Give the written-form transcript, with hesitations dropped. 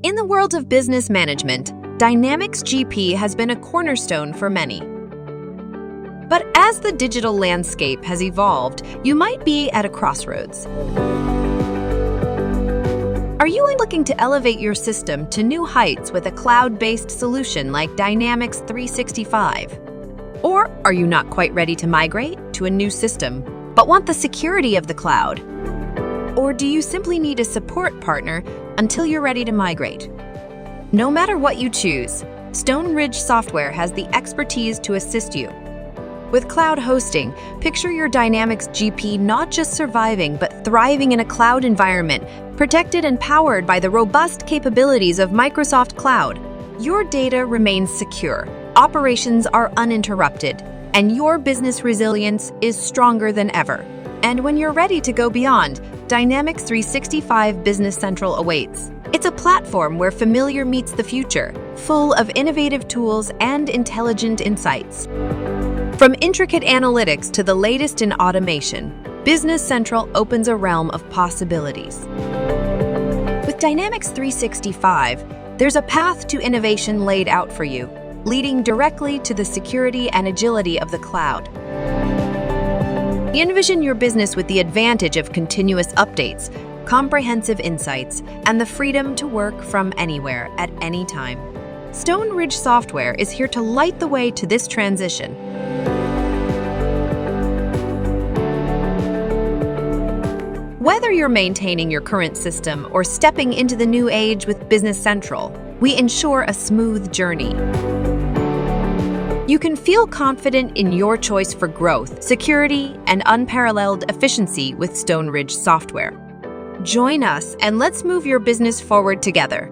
In the world of business management, Dynamics GP has been a cornerstone for many. But as the digital landscape has evolved, you might be at a crossroads. Are you looking to elevate your system to new heights with a cloud-based solution like Dynamics 365? Or are you not quite ready to migrate to a new system, but want the security of the cloud? Or do you simply need a support partner until you're ready to migrate? No matter what you choose, Stone Ridge Software has the expertise to assist you. With cloud hosting, picture your Dynamics GP not just surviving, but thriving in a cloud environment, protected and powered by the robust capabilities of Microsoft Cloud. Your data remains secure, operations are uninterrupted, and your business resilience is stronger than ever. And when you're ready to go beyond, Dynamics 365 Business Central awaits. It's a platform where familiar meets the future, full of innovative tools and intelligent insights. From intricate analytics to the latest in automation, Business Central opens a realm of possibilities. With Dynamics 365, there's a path to innovation laid out for you, leading directly to the security and agility of the cloud. Envision your business with the advantage of continuous updates, comprehensive insights, and the freedom to work from anywhere at any time. Stone Ridge Software is here to light the way to this transition. Whether you're maintaining your current system or stepping into the new age with Business Central, we ensure a smooth journey. You can feel confident in your choice for growth, security, and unparalleled efficiency with Stone Ridge Software. Join us and let's move your business forward together.